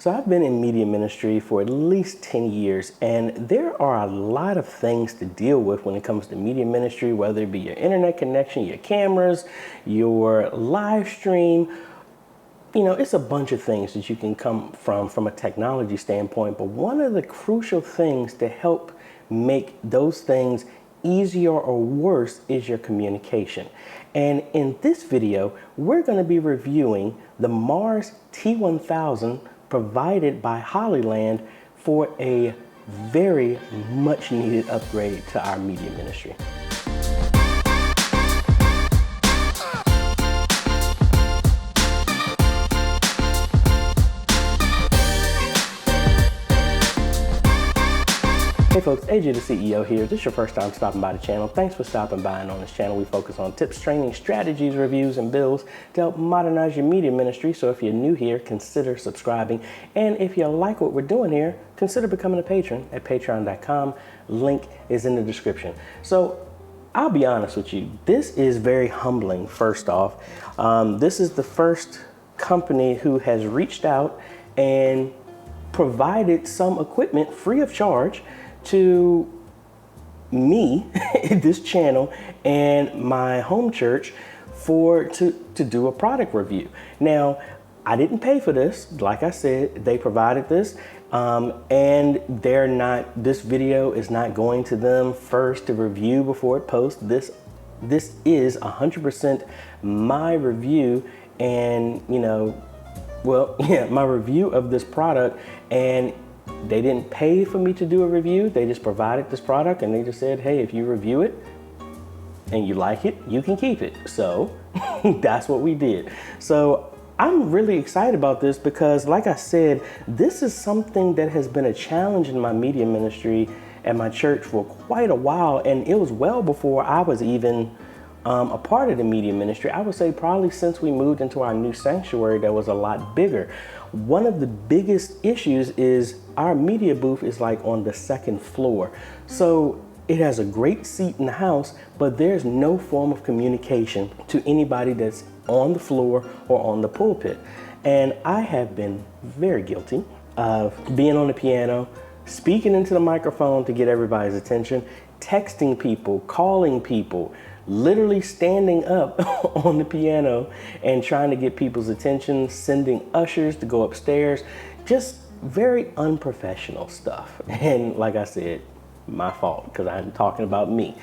So I've been in media ministry for at least 10 years, and there are a lot of things to deal with when it comes to media ministry, whether it be your internet connection, your cameras, your live stream. You know, it's a bunch of things that you can come from a technology standpoint, but one of the crucial things to help make those things easier or worse is your communication. And in this video, we're going to be reviewing the Mars T1000 provided by Hollyland for a very much needed upgrade to our media ministry. Hey folks, AJ the CEO here. If this is your first time stopping by the channel, thanks for stopping by. And on this channel, we focus on tips, training, strategies, reviews, and builds to help modernize your media ministry. So if you're new here, consider subscribing. And if you like what we're doing here, consider becoming a patron at patreon.com. Link is in the description. So I'll be honest with you, this is very humbling, first off. This is the first company who has reached out and provided some equipment free of charge to me, this channel, and my home church to do a product review. Now, I didn't pay for this. Like I said, they provided this, and this video is not going to them first to review before it posts. This is 100% my review, and my review of this product. And they didn't pay for me to do a review. They just provided this product, and they just said, hey, if you review it and you like it, you can keep it. So that's what we did. So I'm really excited about this because, like I said, this is something that has been a challenge in my media ministry at my church for quite a while. And it was well before I was even a part of the media ministry. I would say probably since we moved into our new sanctuary that was a lot bigger. One of the biggest issues is our media booth is like on the second floor. So it has a great seat in the house, but there's no form of communication to anybody that's on the floor or on the pulpit. And I have been very guilty of being on the piano, speaking into the microphone to get everybody's attention, texting people, calling people, literally standing up on the piano and trying to get people's attention, sending ushers to go upstairs, just very unprofessional stuff. And like I said, my fault, because I'm talking about me.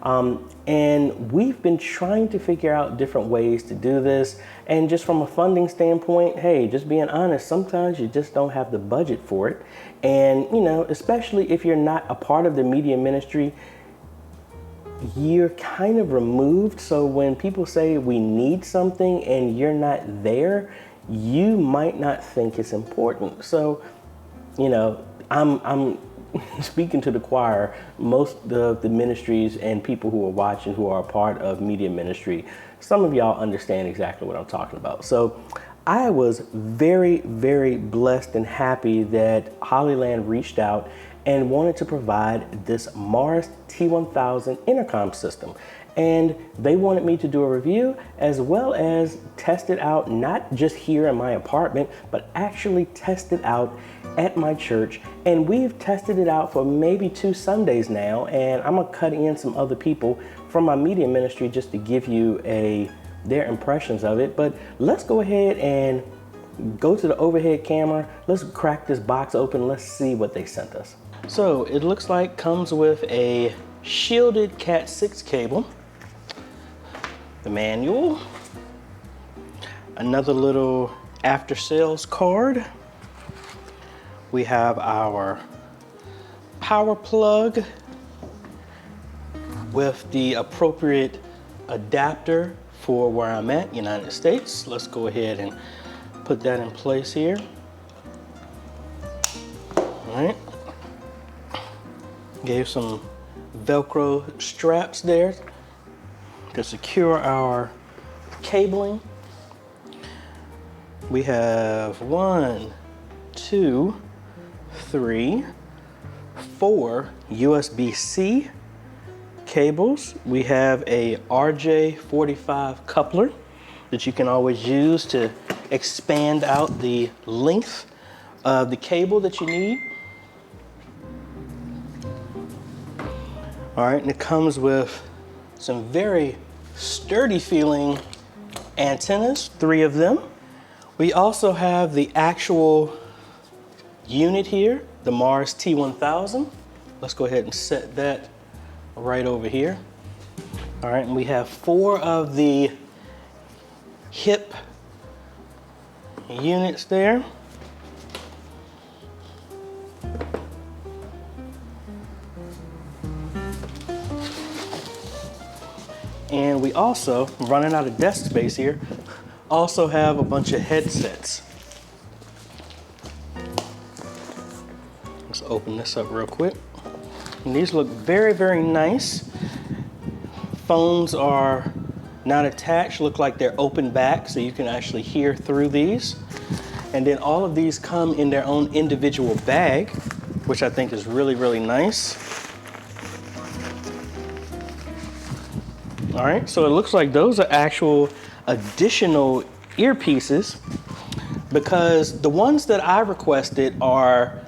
And we've been trying to figure out different ways to do this. And just from a funding standpoint, hey, just being honest, sometimes you just don't have the budget for it. And, especially if you're not a part of the media ministry, you're kind of removed. So when people say we need something and you're not there, you might not think it's important. So, I'm speaking to the choir. Most of the ministries and people who are watching who are a part of media ministry, some of y'all understand exactly what I'm talking about. So I was very, very blessed and happy that Hollyland reached out and wanted to provide this Mars T1000 intercom system. And they wanted me to do a review as well as test it out, not just here in my apartment, but actually test it out at my church. And we've tested it out for maybe 2 Sundays now. And I'm gonna cut in some other people from my media ministry just to give you their impressions of it. But let's go ahead and go to the overhead camera. Let's crack this box open. Let's see what they sent us. So it looks like comes with a shielded Cat 6 cable, the manual, another little after sales card. We have our power plug with the appropriate adapter for where I'm at, United States. Let's go ahead and put that in place here. All right. Gave some Velcro straps there to secure our cabling. We have 1, 2, 3, 4 USB-C cables. We have a RJ45 coupler that you can always use to expand out the length of the cable that you need. All right, and it comes with some very sturdy feeling antennas, 3 of them. We also have the actual unit here, the Mars T1000. Let's go ahead and set that right over here. All right, and we have 4 of the hip units there. And we also, running out of desk space here, also have a bunch of headsets. Let's open this up real quick. And these look very, very nice. Phones are not attached, look like they're open back, so you can actually hear through these. And then all of these come in their own individual bag, which I think is really, really nice. All right, so it looks like those are actual additional earpieces, because the ones that I requested are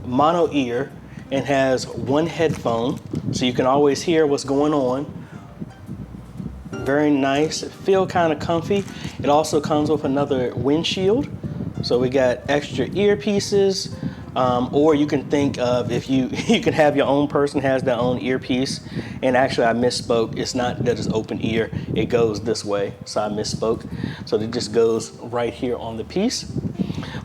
mono ear and has 1 headphone, so you can always hear what's going on. Very nice, feel kind of comfy. It also comes with another windshield, so we got extra earpieces. Or you can think of, if you can have your own person has their own earpiece. And actually I misspoke, it's not that it's open ear, it goes this way, so I misspoke. So it just goes right here on the piece.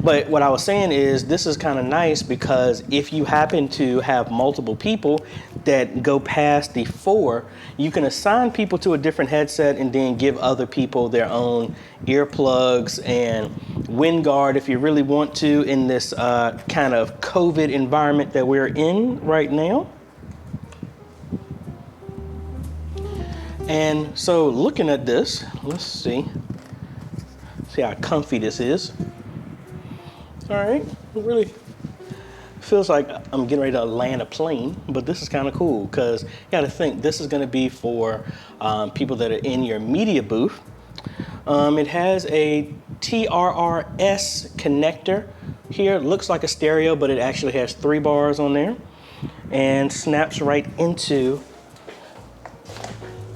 But what I was saying is, this is kind of nice because if you happen to have multiple people that go past the 4, you can assign people to a different headset and then give other people their own earplugs and wind guard if you really want to, in this kind of COVID environment that we're in right now. And so looking at this, let's see how comfy this is. All right, it really feels like I'm getting ready to land a plane, but this is kind of cool because you got to think this is going to be for people that are in your media booth. It has a TRRS connector here. It looks like a stereo, but it actually has 3 bars on there and snaps right into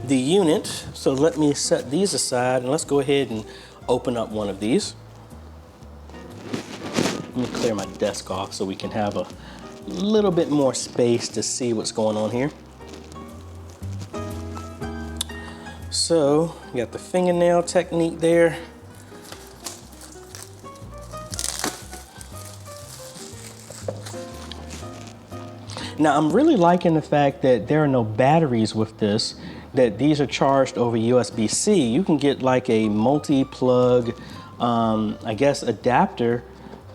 the unit. So let me set these aside and let's go ahead and open up one of these. Let me clear my desk off so we can have a little bit more space to see what's going on here. So you got the fingernail technique there. Now I'm really liking the fact that there are no batteries with this, that these are charged over USB-C. You can get like a multi-plug, I guess, adapter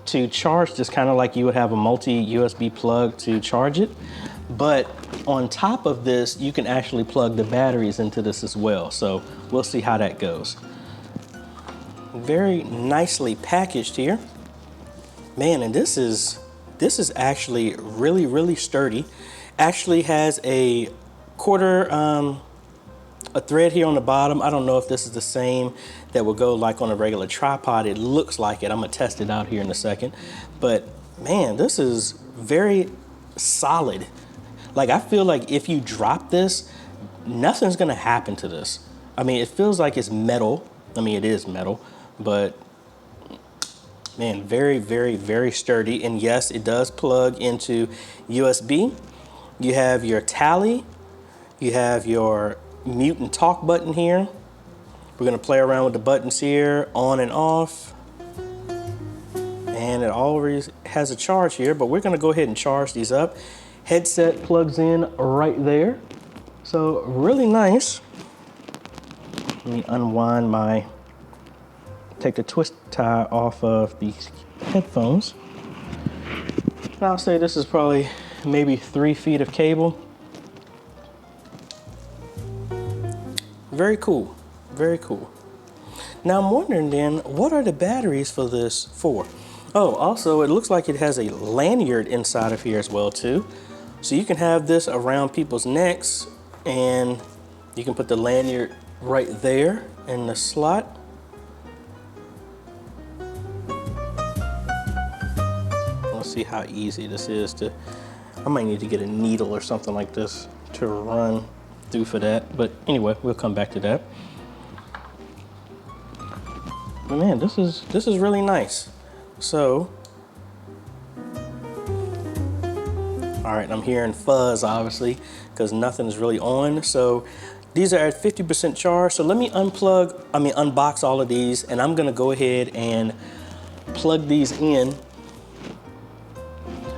to charge this, kind of like you would have a multi-USB plug to charge it. But on top of this, you can actually plug the batteries into this as well. So we'll see how that goes. Very nicely packaged here. Man, and this is actually really, really sturdy. Actually has a quarter, a thread here on the bottom. I don't know if this is the same that will go like on a regular tripod. It looks like it. I'm gonna test it out here in a second. But man, this is very solid. Like, I feel like if you drop this, nothing's gonna happen to this. I mean, it feels like it's metal. I mean, it is metal, but man, very, very, very sturdy. And yes, it does plug into USB. You have your tally. You have your mute and talk button here. We're gonna play around with the buttons here, on and off. And it always has a charge here, but we're gonna go ahead and charge these up. Headset plugs in right there. So really nice. Let me unwind take the twist tie off of these headphones. I'll say this is probably maybe 3 feet of cable. Very cool, very cool. Now I'm wondering then, what are the batteries for this for? Oh, also it looks like it has a lanyard inside of here as well too. So you can have this around people's necks and you can put the lanyard right there in the slot. y'all see how easy this is to, I might need to get a needle or something like this to run through for that. But anyway, we'll come back to that. But man, this is really nice. So, all right, I'm hearing fuzz obviously because nothing is really on. So these are at 50% charge. So let me unbox all of these, and I'm gonna go ahead and plug these in.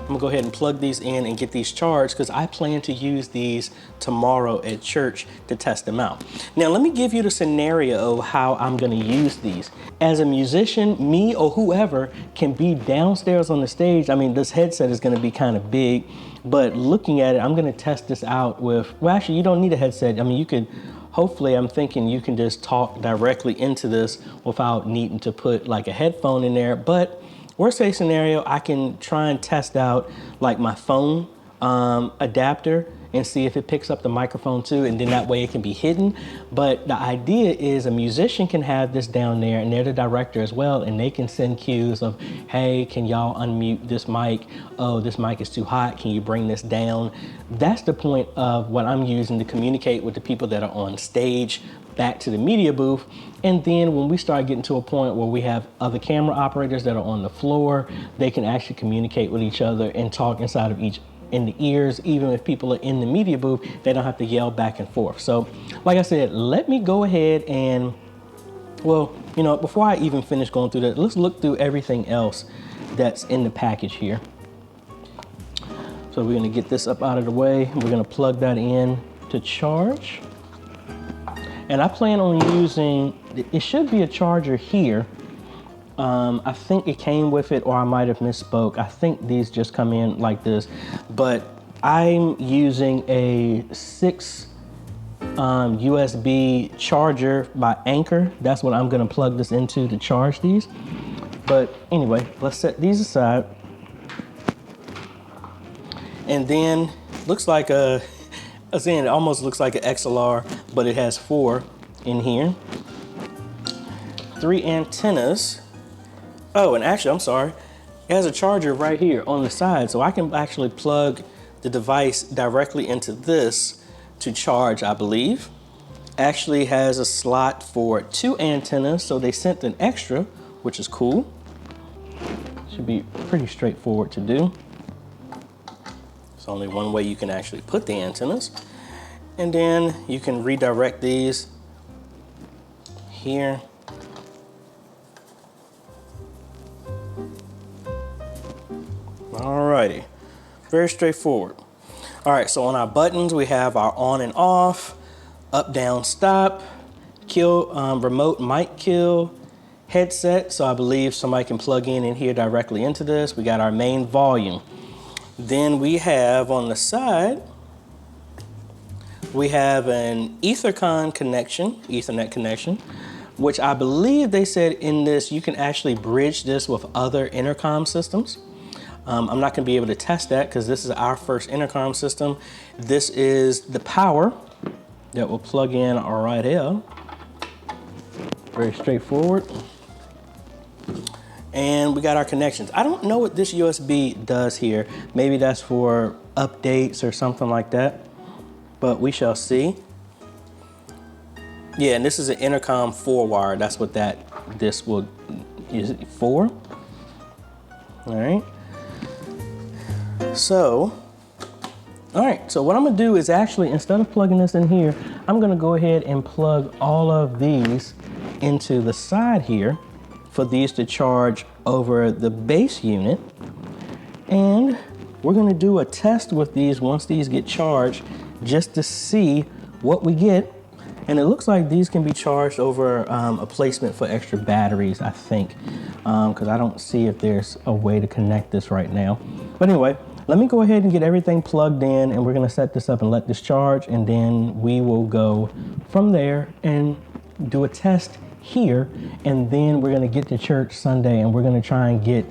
I'm gonna go ahead and plug these in and get these charged because I plan to use these tomorrow at church to test them out. Now, let me give you the scenario of how I'm gonna use these. As a musician, me or whoever can be downstairs on the stage. I mean, this headset is gonna be kind of big, but looking at it, I'm gonna test this out with, well, actually, you don't need a headset. I mean, you could, hopefully, I'm thinking you can just talk directly into this without needing to put like a headphone in there. But worst case scenario, I can try and test out like my phone adapter and see if it picks up the microphone too, and then that way it can be hidden. But the idea is a musician can have this down there, and they're the director as well, and they can send cues of, hey, can y'all unmute this mic? Oh, this mic is too hot, can you bring this down? That's the point of what I'm using to communicate with the people that are on stage back to the media booth. And then when we start getting to a point where we have other camera operators that are on the floor, they can actually communicate with each other and talk inside of each in the ears. Even if people are in the media booth, they don't have to yell back and forth. So like I said, let me go ahead and, well, you know, before I even finish going through that, let's look through everything else that's in the package here. So we're gonna get this up out of the way. We're gonna plug that in to charge. And I plan on using, it should be a charger here. I think it came with it, or I might have misspoke. I think these just come in like this, but I'm using a 6 USB charger by Anchor. That's what I'm gonna plug this into to charge these. But anyway, let's set these aside. And then looks like a, again, it almost looks like an XLR, but it has 4 in here. 3 antennas. Oh, and actually, I'm sorry, it has a charger right here on the side, so I can actually plug the device directly into this to charge, I believe. Actually has a slot for 2 antennas, so they sent an extra, which is cool. Should be pretty straightforward to do. There's only one way you can actually put the antennas. And then you can redirect these here. Alrighty, very straightforward. All right, so on our buttons, we have our on and off, up, down, stop, kill, remote mic kill, headset. So I believe somebody can plug in here directly into this. We got our main volume. Then we have on the side, we have an Ethernet connection, which I believe they said in this, you can actually bridge this with other intercom systems. I'm not gonna be able to test that because this is our first intercom system. This is the power that will plug in right here. Very straightforward. And we got our connections. I don't know what this USB does here. Maybe that's for updates or something like that, but we shall see. Yeah, and this is an Intercom 4 wire. That's what this will, is it 4? All right. So, all right, so what I'm gonna do is actually, instead of plugging this in here, I'm gonna go ahead and plug all of these into the side here for these to charge over the base unit. And we're gonna do a test with these once these get charged, just to see what we get. And it looks like these can be charged over a placement for extra batteries, I think, because I don't see if there's a way to connect this right now. But anyway, let me go ahead and get everything plugged in, and we're gonna set this up and let this charge, and then we will go from there and do a test here, and then we're gonna get to church Sunday, and we're gonna try and get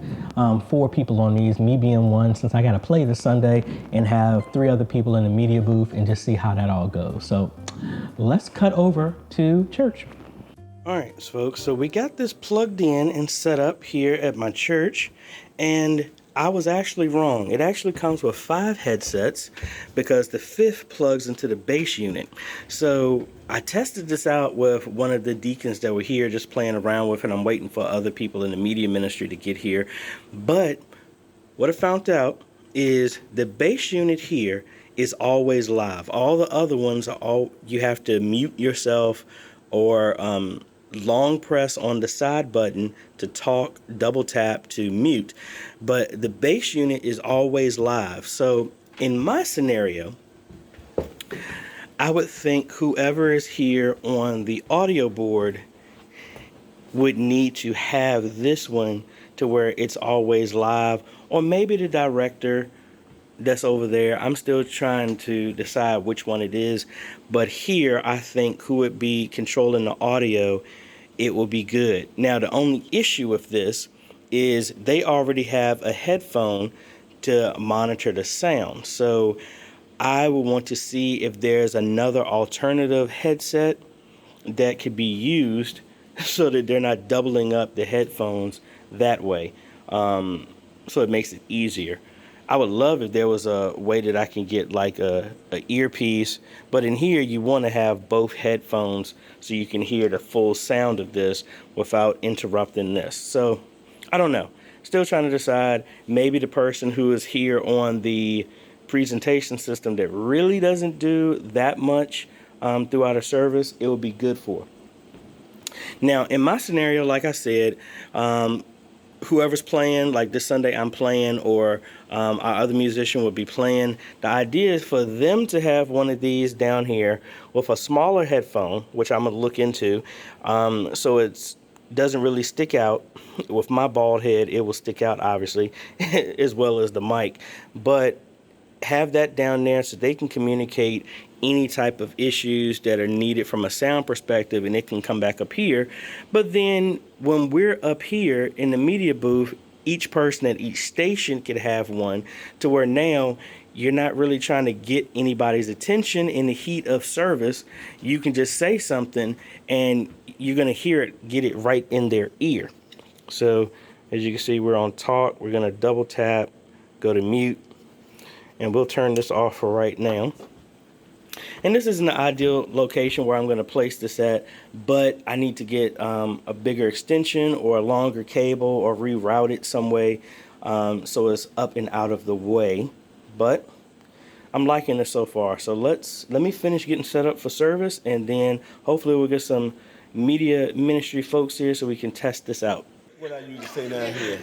4 people on these, me being one, since I gotta play this Sunday, and have 3 other people in the media booth, and just see how that all goes. So let's cut over to church. All right, folks, so we got this plugged in and set up here at my church, and I was actually wrong. It actually comes with 5 headsets because the 5th plugs into the bass unit. So I tested this out with one of the deacons that were here just playing around with it. I'm waiting for other people in the media ministry to get here. But what I found out is the bass unit here is always live. All the other ones are all, you have to mute yourself or long press on the side button to talk, double tap to mute. But the bass unit is always live. So in my scenario, I would think whoever is here on the audio board would need to have this one to where it's always live, or maybe the director that's over there. I'm still trying to decide which one it is, but here I think who would be controlling the audio, it will be good. Now the only issue with this is they already have a headphone to monitor the sound, so I will want to see if there's another alternative headset that could be used so that they're not doubling up the headphones that way, so it makes it easier. I would love if there was a way that I can get like a earpiece, but in here you want to have both headphones so you can hear the full sound of this without interrupting this. So I don't know, still trying to decide. Maybe the person who is here on the presentation system that really doesn't do that much throughout a service, it would be good for. Now in my scenario, like I said, whoever's playing, like this Sunday I'm playing, or our other musician would be playing. The idea is for them to have one of these down here with a smaller headphone, which I'm gonna look into, so it doesn't really stick out. With my bald head, it will stick out obviously, as well as the mic, but have that down there so they can communicate any type of issues that are needed from a sound perspective, and it can come back up here. But then when we're up here in the media booth, each person at each station could have one, to where now you're not really trying to get anybody's attention in the heat of service. You can just say something and you're gonna hear it, get it right in their ear. So as you can see, we're on talk. We're gonna double tap, go to mute, and we'll turn this off for right now. And this isn't the ideal location where I'm going to place this at, but I need to get a bigger extension or a longer cable or reroute it some way so it's up and out of the way. But I'm liking it so far. So let me finish getting set up for service, and then hopefully we'll get some media ministry folks here so we can test this out. What I usually say down here,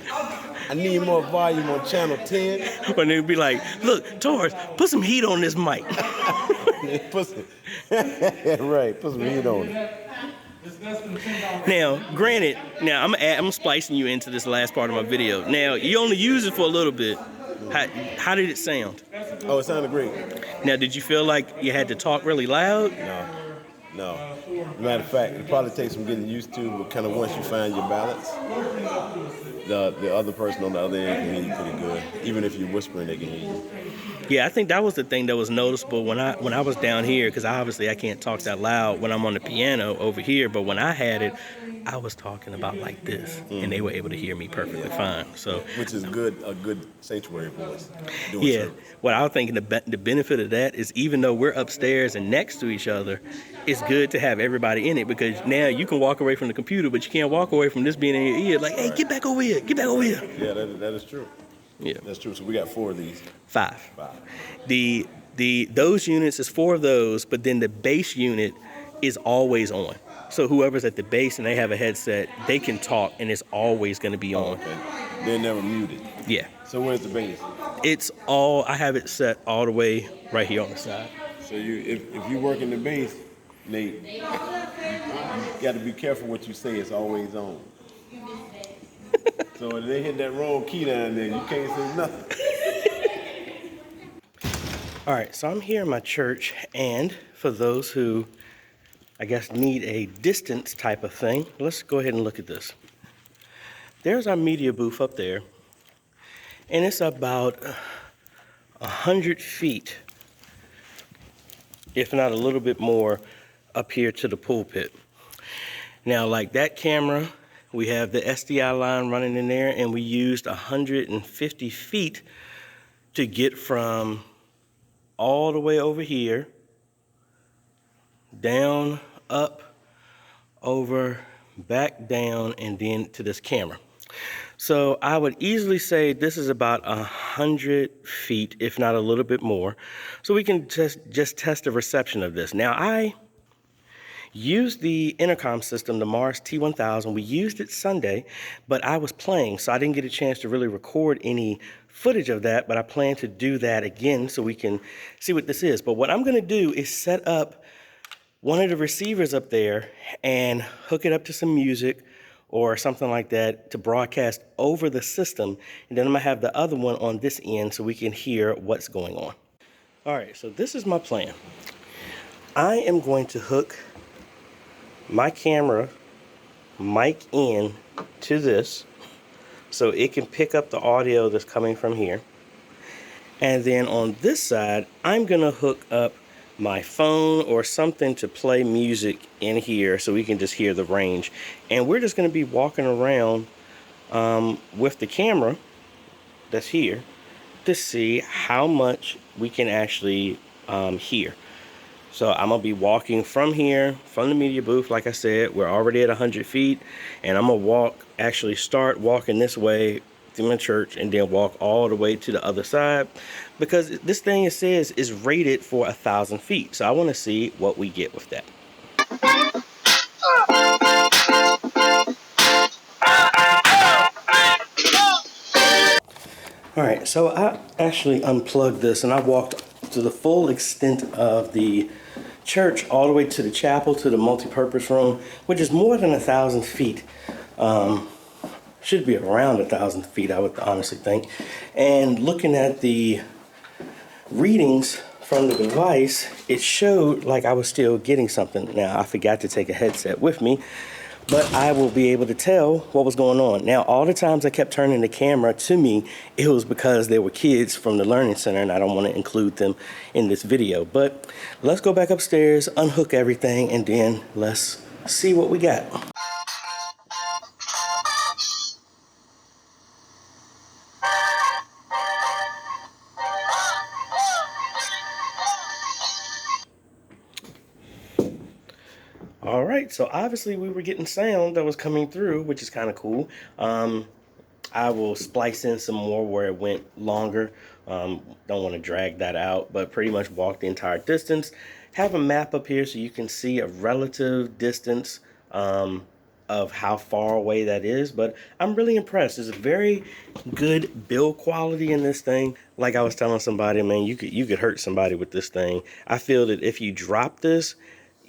I need more volume on channel 10. When they'd be like, look, Taurus, put some heat on this mic. Right, put some heat on it. Now, granted, now I'm splicing you into this last part of my video. Now, you only use it for a little bit. How did it sound? Oh, it sounded great. Now, did you feel like you had to talk really loud? No. Matter of fact, it probably takes some getting used to, but kind of once you find your balance, the other person on the other end can hear you pretty good. Even if you're whispering, they can hear you. Yeah, I think that was the thing that was noticeable when I was down here, because obviously I can't talk that loud when I'm on the piano over here, but when I had it, I was talking about like this, and they were able to hear me perfectly fine. So, which is good, a good sanctuary voice. Yeah, what I was thinking, the benefit of that is even though we're upstairs and next to each other, it's good to have everybody in it, because now you can walk away from the computer, but you can't walk away from this being in your ear. Like, hey, get back over here, get back over here. Yeah, that is true. Yeah, that's true. So we got 4 of these. 5. Those units is 4 of those, but then the bass unit is always on. So whoever's at the bass and they have a headset, they can talk and it's always going to be on. Okay. They're never muted. Yeah. So where's the bass? I have it set all the way right here on the side. So if you work in the bass, Nate, you got to be careful what you say. It's always on. So if they hit that wrong key down there, you can't say nothing. All right, so I'm here in my church, and for those who, I guess, need a distance type of thing, let's go ahead and look at this. There's our media booth up there, and it's about 100 feet, if not a little bit more, up here to the pulpit. Now, like that camera We have the SDI line running in there, and we used 150 feet to get from all the way over here, down, up, over, back down, and then to this camera. So I would easily say this is about 100 feet, if not a little bit more. So we can just test the reception of this. Now I used the intercom system, the Mars T1000. We used it Sunday, but I was playing, so I didn't get a chance to really record any footage of that, but I plan to do that again so we can see what this is. But what I'm gonna do is set up one of the receivers up there and hook it up to some music or something like that to broadcast over the system. And then I'm gonna have the other one on this end so we can hear what's going on. All right, so this is my plan. I am going to hook my camera mic in to this so it can pick up the audio that's coming from here. And then on this side, I'm gonna hook up my phone or something to play music in here so we can just hear the range. And we're just gonna be walking around with the camera that's here to see how much we can actually hear. So I'm gonna be walking from here, from the media booth. Like I said, we're already at 100 feet, and I'm gonna actually start walking this way through my church and then walk all the way to the other side, because this thing, it says, is rated for 1,000 feet. So I wanna see what we get with that. All right, so I actually unplugged this and I walked to the full extent of the church all the way to the chapel, to the multi-purpose room, which is more than 1,000 feet. Should be around 1,000 feet, I would honestly think. And looking at the readings from the device, it showed like I was still getting something. Now, I forgot to take a headset with me, but I will be able to tell what was going on. Now, all the times I kept turning the camera to me, it was because there were kids from the Learning Center, and I don't want to include them in this video. But let's go back upstairs, unhook everything, and then let's see what we got. All right, so obviously we were getting sound that was coming through, which is kind of cool. I will splice in some more where it went longer. Don't want to drag that out, but pretty much walk the entire distance. Have a map up here so you can see a relative distance of how far away that is. But I'm really impressed. There's a very good build quality in this thing. Like I was telling somebody, man, you could hurt somebody with this thing. I feel that if you drop this,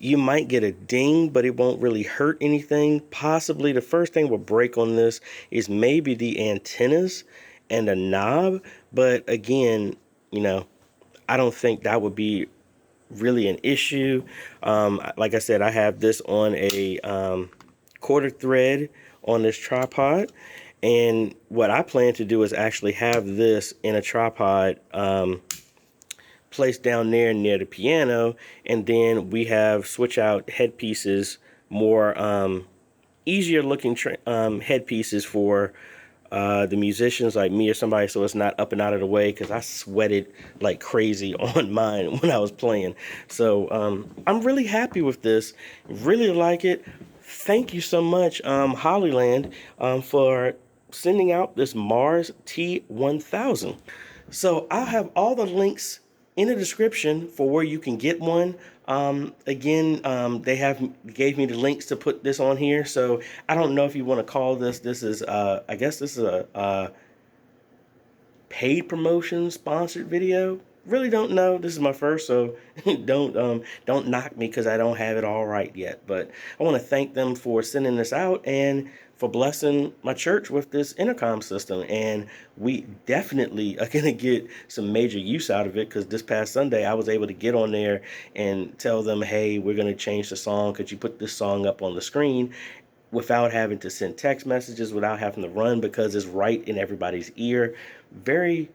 you might get a ding, but it won't really hurt anything. Possibly the first thing will break on this is maybe the antennas and the knob. But again, you know, I don't think that would be really an issue. Like I said, I have this on a quarter thread on this tripod. And what I plan to do is actually have this in a tripod placed down there near the piano, and then we have switch out headpieces, more easier looking headpieces for the musicians like me or somebody, so it's not up and out of the way, because I sweated like crazy on mine when I was playing. So I'm really happy with this, really like it. Thank you so much, Hollyland, for sending out this Mars T1000. So I'll have all the links in the description for where you can get one. Again, they gave me the links to put this on here. So I don't know if you want to call this is, I guess this is a paid promotion sponsored video. Really don't know. This is my first, so don't knock me because I don't have it all right yet. But I want to thank them for sending this out and for blessing my church with this intercom system. And we definitely are going to get some major use out of it, because this past Sunday I was able to get on there and tell them, hey, we're going to change the song. Could you put this song up on the screen? Without having to send text messages, without having to run, because it's right in everybody's ear. Very,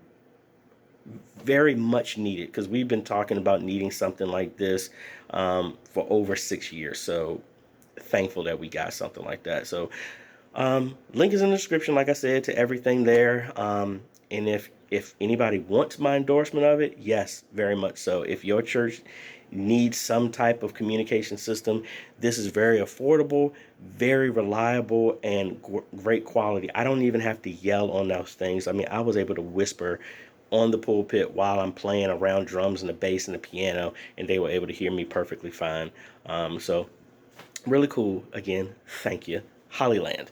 very much needed, because we've been talking about needing something like this for over 6 years. So thankful that we got something like that. So Link is in the description, like I said, to everything there. And if anybody wants my endorsement of it, yes, very much so. If your church needs some type of communication system, this is very affordable, very reliable, and great quality. I don't even have to yell on those things. I mean, I was able to whisper on the pulpit while I'm playing around drums and the bass and the piano, and they were able to hear me perfectly fine. So really cool. Again, thank you, Hollyland.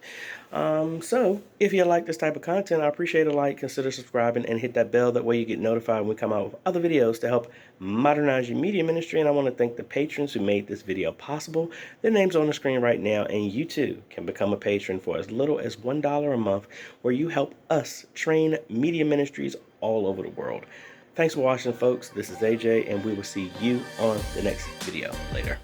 So if you like this type of content, I appreciate a like, consider subscribing, and hit that bell. That way you get notified when we come out with other videos to help modernize your media ministry. And I want to thank the patrons who made this video possible. Their name's on the screen right now, and you too can become a patron for as little as $1 a month, where you help us train media ministries all over the world. Thanks for watching, folks. This is AJ, and we will see you on the next video. Later.